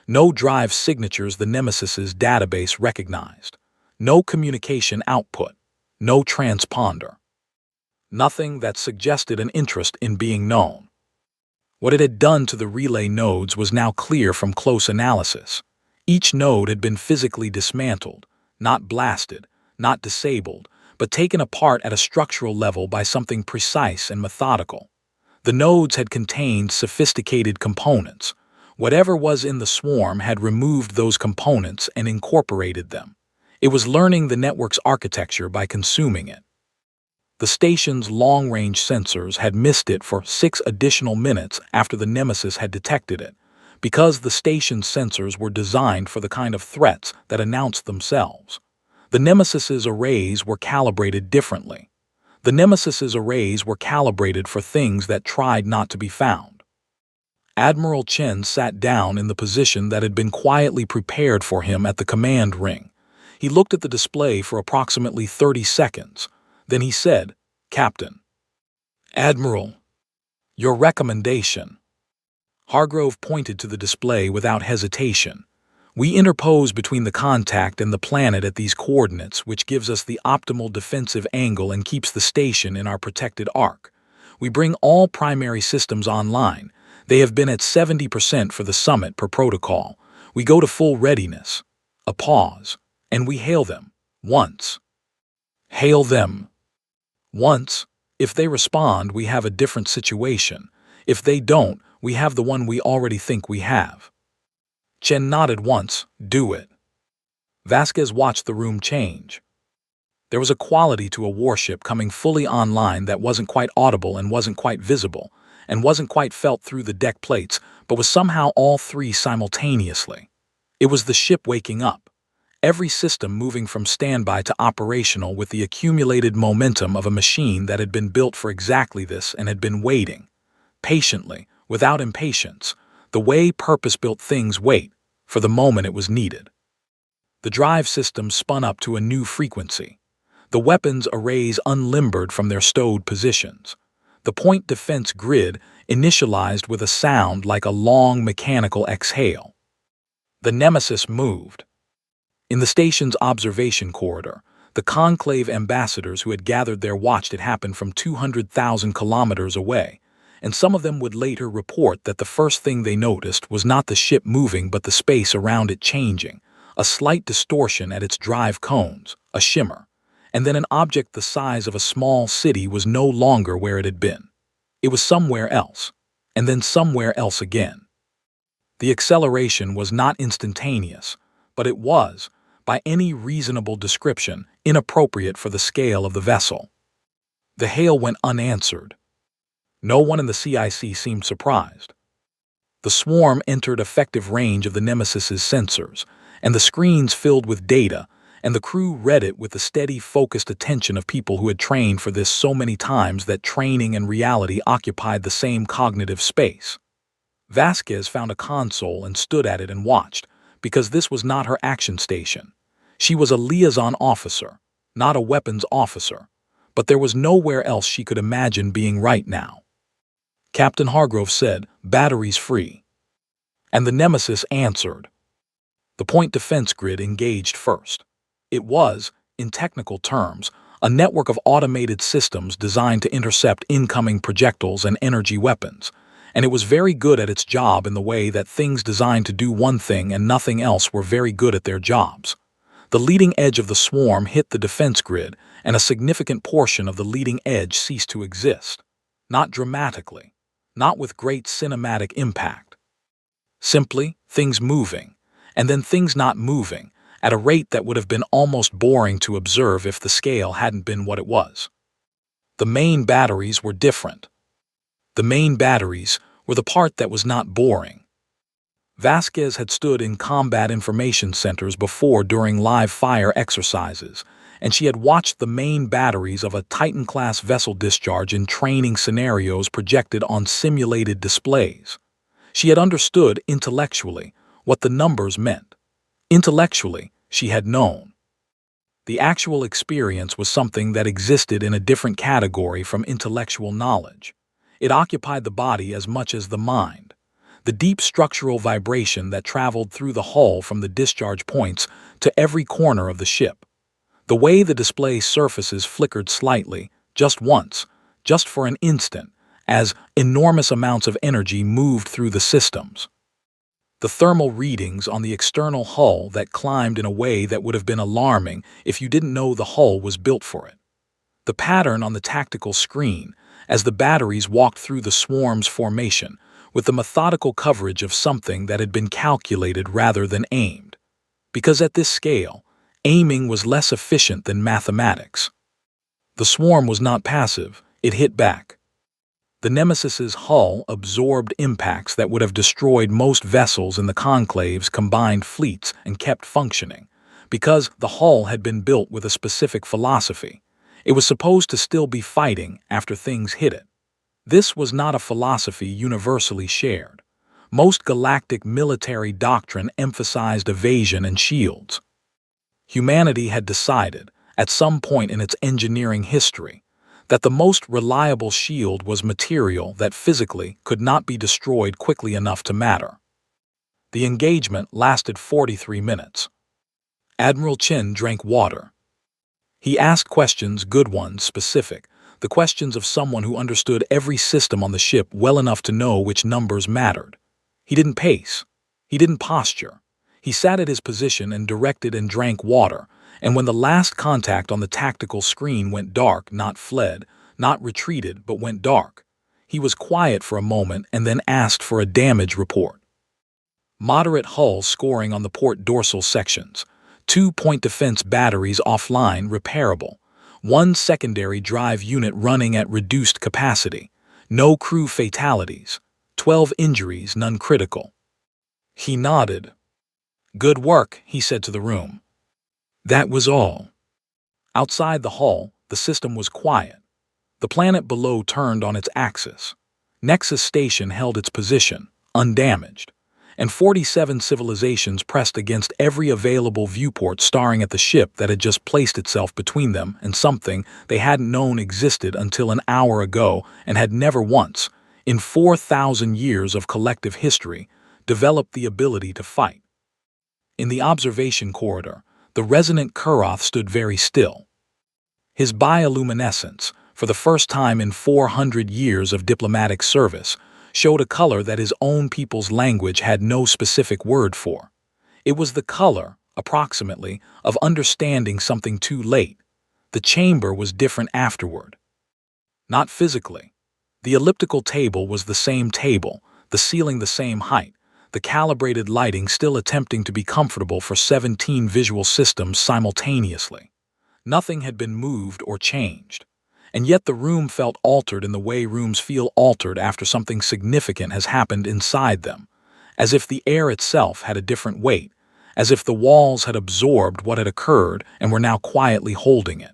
No drive signatures the Nemesis's database recognized. No communication output. No transponder. Nothing that suggested an interest in being known. What it had done to the relay nodes was now clear from close analysis. Each node had been physically dismantled, not blasted, not disabled, but taken apart at a structural level by something precise and methodical. The nodes had contained sophisticated components. Whatever was in the swarm had removed those components and incorporated them. It was learning the network's architecture by consuming it. The station's long-range sensors had missed it for 6 additional minutes after the Nemesis had detected it, because the station's sensors were designed for the kind of threats that announced themselves. The Nemesis's arrays were calibrated differently. The Nemesis's arrays were calibrated for things that tried not to be found. Admiral Chen sat down in the position that had been quietly prepared for him at the command ring. He looked at the display for approximately 30 seconds. Then he said, "Captain." "Admiral, your recommendation." Hargrove pointed to the display without hesitation. "We interpose between the contact and the planet at these coordinates, which gives us the optimal defensive angle and keeps the station in our protected arc. We bring all primary systems online. They have been at 70% for the summit per protocol. We go to full readiness." A pause. "And we hail them. Once." "Hail them. Once. If they respond, we have a different situation. If they don't, we have the one we already think we have." Chen nodded once. Do it. Vasquez watched the room change. There was a quality to a warship coming fully online that wasn't quite audible and wasn't quite visible, and wasn't quite felt through the deck plates, but was somehow all three simultaneously. It was the ship waking up, every system moving from standby to operational with the accumulated momentum of a machine that had been built for exactly this and had been waiting, patiently, without impatience, the way purpose-built things wait, for the moment it was needed. The drive system spun up to a new frequency. The weapons arrays unlimbered from their stowed positions. The point defense grid initialized with a sound like a long mechanical exhale. The Nemesis moved. In the station's observation corridor, the conclave ambassadors who had gathered there watched it happen from 200,000 kilometers away, and some of them would later report that the first thing they noticed was not the ship moving but the space around it changing, a slight distortion at its drive cones, a shimmer. And then an object the size of a small city was no longer where it had been. It was somewhere else, and then somewhere else again. The acceleration was not instantaneous, but it was, by any reasonable description, inappropriate for the scale of the vessel. The hail went unanswered. No one in the CIC seemed surprised. The swarm entered effective range of the Nemesis's sensors, and the screens filled with data, and the crew read it with the steady, focused attention of people who had trained for this so many times that training and reality occupied the same cognitive space. Vasquez found a console and stood at it and watched, because this was not her action station. She was a liaison officer, not a weapons officer, but there was nowhere else she could imagine being right now. Captain Hargrove said, "Batteries free." And the Nemesis answered. The point defense grid engaged first. It was, in technical terms, a network of automated systems designed to intercept incoming projectiles and energy weapons, and it was very good at its job in the way that things designed to do one thing and nothing else were very good at their jobs. The leading edge of the swarm hit the defense grid, and a significant portion of the leading edge ceased to exist. Not dramatically, not with great cinematic impact. Simply, things moving, and then things not moving, at a rate that would have been almost boring to observe if the scale hadn't been what it was. The main batteries were different. The main batteries were the part that was not boring. Vasquez had stood in combat information centers before during live fire exercises, and she had watched the main batteries of a Titan-class vessel discharge in training scenarios projected on simulated displays. She had understood intellectually what the numbers meant. Intellectually, she had known. The actual experience was something that existed in a different category from intellectual knowledge. It occupied the body as much as the mind. The deep structural vibration that traveled through the hull from the discharge points to every corner of the ship. The way the display surfaces flickered slightly, just once, just for an instant, as enormous amounts of energy moved through the systems. The thermal readings on the external hull that climbed in a way that would have been alarming if you didn't know the hull was built for it. The pattern on the tactical screen as the batteries walked through the swarm's formation with the methodical coverage of something that had been calculated rather than aimed. Because at this scale, aiming was less efficient than mathematics. The swarm was not passive, it hit back. The Nemesis's hull absorbed impacts that would have destroyed most vessels in the Conclave's combined fleets and kept functioning, because the hull had been built with a specific philosophy. It was supposed to still be fighting after things hit it. This was not a philosophy universally shared. Most galactic military doctrine emphasized evasion and shields. Humanity had decided, at some point in its engineering history, that the most reliable shield was material that physically could not be destroyed quickly enough to matter. The engagement lasted 43 minutes. Admiral Chen drank water. He asked questions, good ones, specific, the questions of someone who understood every system on the ship well enough to know which numbers mattered. He didn't pace. He didn't posture. He sat at his position and directed and drank water, and when the last contact on the tactical screen went dark, not fled, not retreated, but went dark, he was quiet for a moment and then asked for a damage report. Moderate hull scoring on the port dorsal sections. 2-point defense batteries offline repairable. 1 secondary drive unit running at reduced capacity. No crew fatalities. 12 injuries, none critical. He nodded. Good work, he said to the room. That was all. Outside the hull, the system was quiet. The planet below turned on its axis. Nexus Station held its position, undamaged, and 47 civilizations pressed against every available viewport staring at the ship that had just placed itself between them and something they hadn't known existed until an hour ago and had never once, in 4,000 years of collective history, developed the ability to fight. In the observation corridor, the resonant Kuroth stood very still. His bioluminescence, for the first time in 400 years of diplomatic service, showed a color that his own people's language had no specific word for. It was the color, approximately, of understanding something too late. The chamber was different afterward. Not physically. The elliptical table was the same table, the ceiling the same height, the calibrated lighting still attempting to be comfortable for 17 visual systems simultaneously. Nothing had been moved or changed. And yet the room felt altered in the way rooms feel altered after something significant has happened inside them, as if the air itself had a different weight, as if the walls had absorbed what had occurred and were now quietly holding it.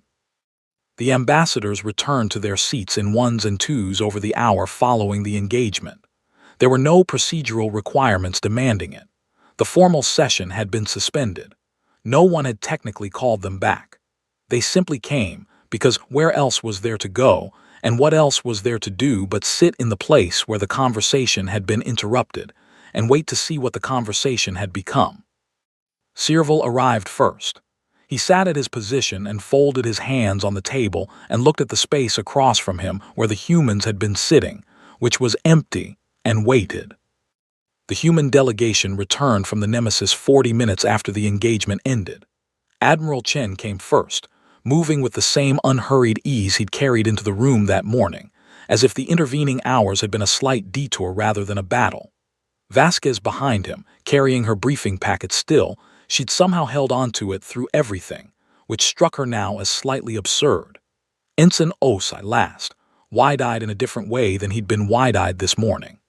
The ambassadors returned to their seats in ones and twos over the hour following the engagement. There were no procedural requirements demanding it. The formal session had been suspended. No one had technically called them back. They simply came, because where else was there to go, and what else was there to do but sit in the place where the conversation had been interrupted, and wait to see what the conversation had become. Cyril arrived first. He sat at his position and folded his hands on the table and looked at the space across from him where the humans had been sitting, which was empty, and waited. The human delegation returned from the Nemesis 40 minutes after the engagement ended. Admiral Chen came first, moving with the same unhurried ease he'd carried into the room that morning, as if the intervening hours had been a slight detour rather than a battle. Vasquez behind him, carrying her briefing packet still, she'd somehow held onto it through everything, which struck her now as slightly absurd. Ensign Osai last, wide-eyed in a different way than he'd been wide-eyed this morning.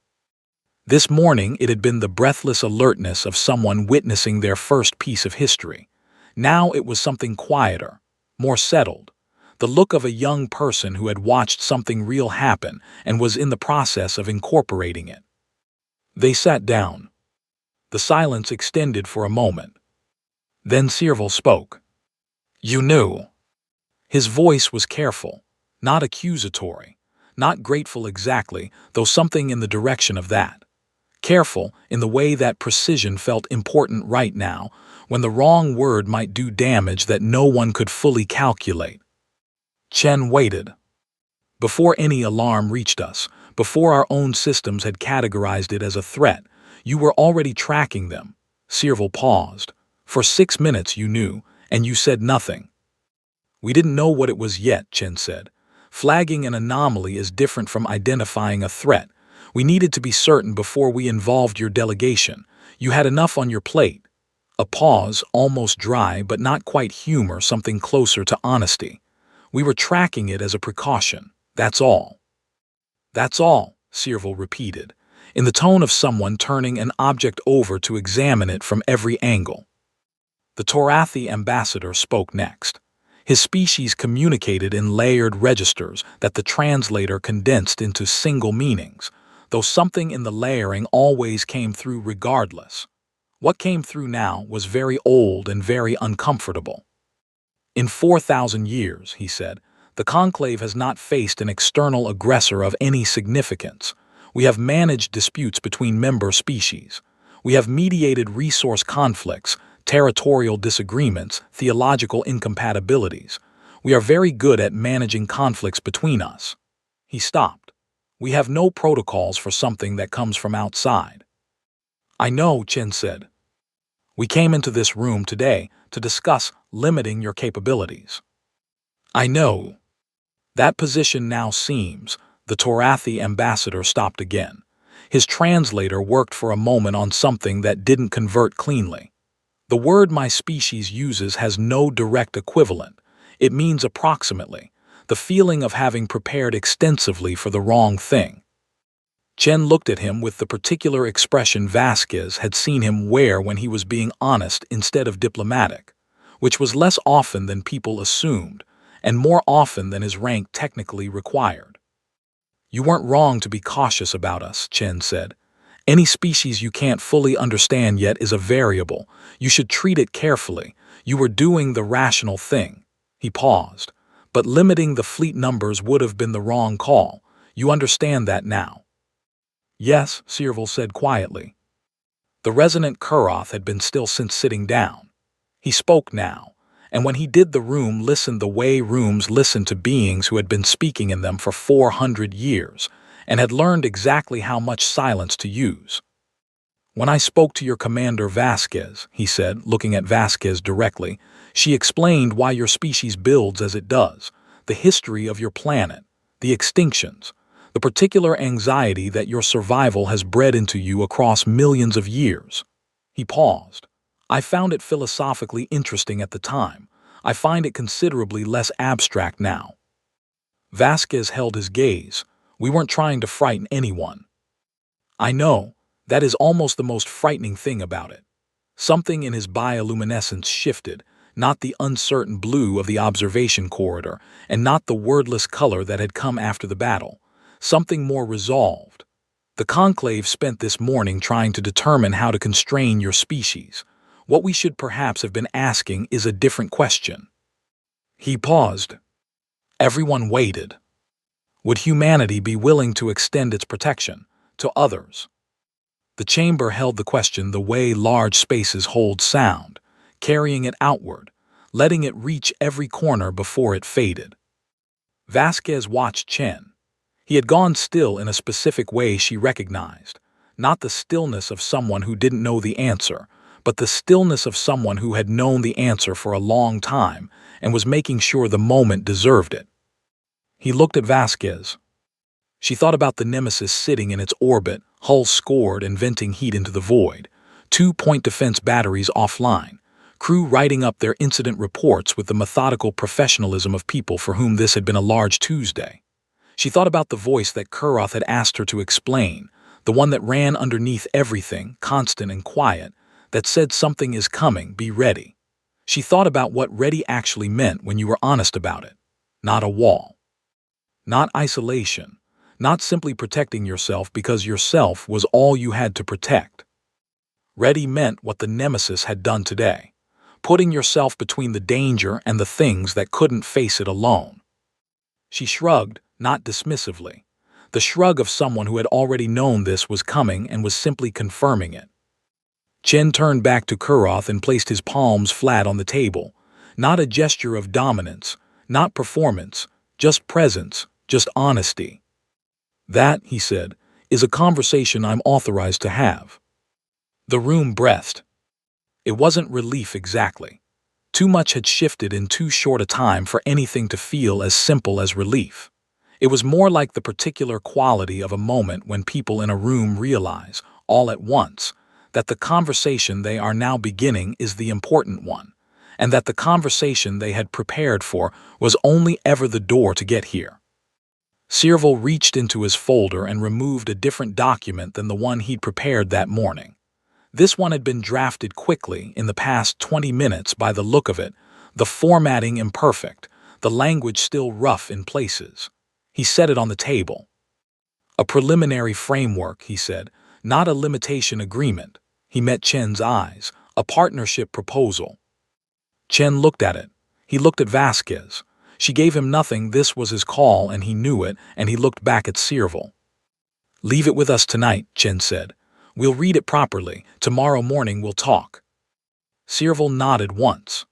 This morning it had been the breathless alertness of someone witnessing their first piece of history. Now it was something quieter, more settled, the look of a young person who had watched something real happen and was in the process of incorporating it. They sat down. The silence extended for a moment. Then Cyril spoke. You knew. His voice was careful, not accusatory, not grateful exactly, though something in the direction of that. Careful in the way that precision felt important right now, when the wrong word might do damage that no one could fully calculate. Chen waited. Before any alarm reached us, before our own systems had categorized it as a threat, you were already tracking them. Cyril paused. For 6 minutes you knew, and you said nothing. We didn't know what it was yet, Chen said. Flagging an anomaly is different from identifying a threat. We needed to be certain before we involved your delegation. You had enough on your plate. A pause, almost dry but not quite humor, something closer to honesty. We were tracking it as a precaution. That's all. That's all, Cyril repeated, in the tone of someone turning an object over to examine it from every angle. The Torathi ambassador spoke next. His species communicated in layered registers that the translator condensed into single meanings, though something in the layering always came through regardless. What came through now was very old and very uncomfortable. In 4,000 years, he said, the Conclave has not faced an external aggressor of any significance. We have managed disputes between member species. We have mediated resource conflicts, territorial disagreements, theological incompatibilities. We are very good at managing conflicts between us. He stopped. We have no protocols for something that comes from outside. I know, Chen said. We came into this room today to discuss limiting your capabilities. I know. That position now seems, the Torathi ambassador stopped again. His translator worked for a moment on something that didn't convert cleanly. The word my species uses has no direct equivalent. It means approximately, the feeling of having prepared extensively for the wrong thing. Chen looked at him with the particular expression Vasquez had seen him wear when he was being honest instead of diplomatic, which was less often than people assumed, and more often than his rank technically required. You weren't wrong to be cautious about us, Chen said. Any species you can't fully understand yet is a variable. You should treat it carefully. You were doing the rational thing. He paused. But limiting the fleet numbers would have been the wrong call. You understand that now. Yes, Sierville said quietly. The resonant Kuroth had been still since sitting down. He spoke now, and when he did the room listened the way rooms listen to beings who had been speaking in them for 400 years, and had learned exactly how much silence to use. When I spoke to your commander Vasquez, he said, looking at Vasquez directly, she explained why your species builds as it does, the history of your planet, the extinctions, the particular anxiety that your survival has bred into you across millions of years. He paused. I found it philosophically interesting at the time. I find it considerably less abstract now. Vasquez held his gaze. We weren't trying to frighten anyone. I know. That is almost the most frightening thing about it. Something in his bioluminescence shifted, not the uncertain blue of the observation corridor, and not the wordless color that had come after the battle. Something more resolved. The conclave spent this morning trying to determine how to constrain your species. What we should perhaps have been asking is a different question. He paused. Everyone waited. Would humanity be willing to extend its protection to others? The chamber held the question the way large spaces hold sound, carrying it outward, letting it reach every corner before it faded. Vasquez watched Chen. He had gone still in a specific way she recognized, not the stillness of someone who didn't know the answer, but the stillness of someone who had known the answer for a long time and was making sure the moment deserved it. He looked at Vasquez. She thought about the Nemesis sitting in its orbit, hull scored and venting heat into the void, 2-point defense batteries offline, crew writing up their incident reports with the methodical professionalism of people for whom this had been a large Tuesday. She thought about the voice that Kuroth had asked her to explain, the one that ran underneath everything, constant and quiet, that said something is coming, be ready. She thought about what ready actually meant when you were honest about it. Not a wall. Not isolation. Not simply protecting yourself because yourself was all you had to protect. Ready meant what the Nemesis had done today, putting yourself between the danger and the things that couldn't face it alone. She shrugged, not dismissively, the shrug of someone who had already known this was coming and was simply confirming it. Chen turned back to Kuroth and placed his palms flat on the table, not a gesture of dominance, not performance, just presence, just honesty. That, he said, is a conversation I'm authorized to have. The room breathed. It wasn't relief exactly. Too much had shifted in too short a time for anything to feel as simple as relief. It was more like the particular quality of a moment when people in a room realize, all at once, that the conversation they are now beginning is the important one, and that the conversation they had prepared for was only ever the door to get here. Sierville reached into his folder and removed a different document than the one he'd prepared that morning. This one had been drafted quickly in the past 20 minutes by the look of it, the formatting imperfect, the language still rough in places. He set it on the table. A preliminary framework, he said, not a limitation agreement. He met Chen's eyes, a partnership proposal. Chen looked at it. He looked at Vasquez. She gave him nothing. This was his call, and he knew it, and he looked back at Sierville. Leave it with us tonight, Chen said. We'll read it properly. Tomorrow morning we'll talk. Sierville nodded once.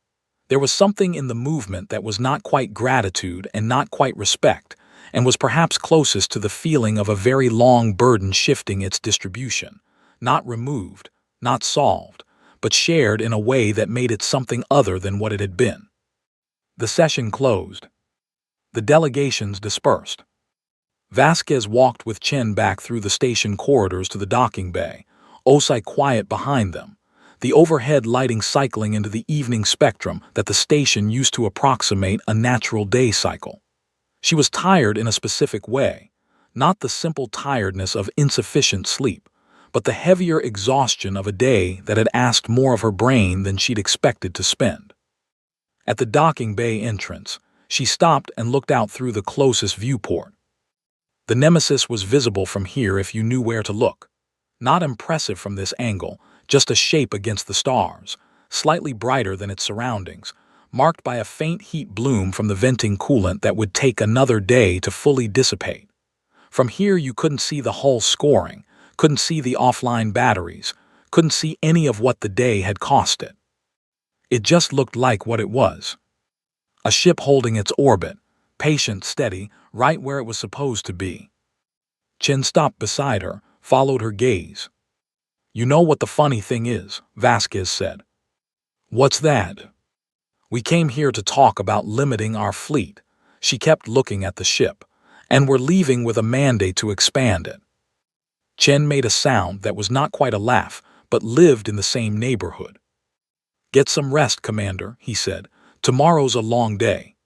There was something in the movement that was not quite gratitude and not quite respect, and was perhaps closest to the feeling of a very long burden shifting its distribution, not removed, not solved, but shared in a way that made it something other than what it had been. The session closed. The delegations dispersed. Vasquez walked with Chen back through the station corridors to the docking bay, Osai quiet behind them, the overhead lighting cycling into the evening spectrum that the station used to approximate a natural day cycle. She was tired in a specific way, not the simple tiredness of insufficient sleep, but the heavier exhaustion of a day that had asked more of her brain than she'd expected to spend. At the docking bay entrance, she stopped and looked out through the closest viewport. The Nemesis was visible from here if you knew where to look. Not impressive from this angle, just a shape against the stars, slightly brighter than its surroundings, marked by a faint heat bloom from the venting coolant that would take another day to fully dissipate. From here you couldn't see the hull scoring, couldn't see the offline batteries, couldn't see any of what the day had cost it. It just looked like what it was. A ship holding its orbit, patient, steady, right where it was supposed to be. Chen stopped beside her, followed her gaze. "You know what the funny thing is," Vasquez said. "What's that?" "We came here to talk about limiting our fleet." She kept looking at the ship. "And we're leaving with a mandate to expand it." Chen made a sound that was not quite a laugh, but lived in the same neighborhood. "Get some rest, Commander," he said. "Tomorrow's a long day."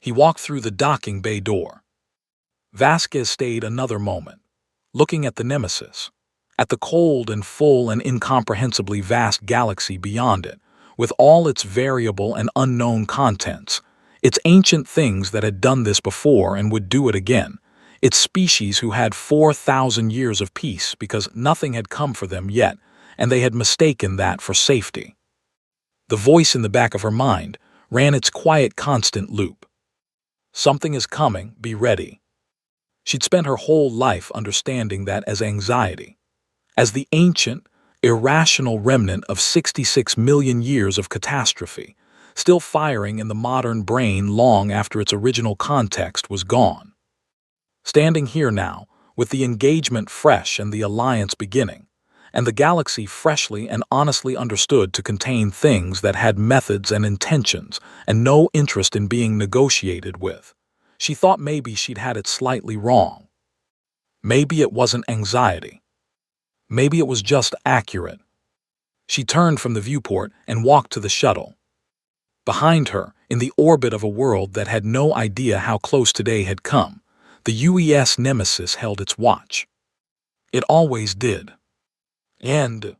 He walked through the docking bay door. Vasquez stayed another moment, looking at the Nemesis, at the cold and full and incomprehensibly vast galaxy beyond it, with all its variable and unknown contents, its ancient things that had done this before and would do it again, its species who had 4,000 years of peace because nothing had come for them yet, and they had mistaken that for safety. The voice in the back of her mind ran its quiet, constant loop. Something is coming, be ready. She'd spent her whole life understanding that as anxiety, as the ancient, irrational remnant of 66 million years of catastrophe, still firing in the modern brain long after its original context was gone. Standing here now, with the engagement fresh and the alliance beginning, and the galaxy freshly and honestly understood to contain things that had methods and intentions and no interest in being negotiated with, she thought maybe she'd had it slightly wrong. Maybe it wasn't anxiety. Maybe it was just accurate. She turned from the viewport and walked to the shuttle. Behind her, in the orbit of a world that had no idea how close today had come, the UES Nemesis held its watch. It always did. And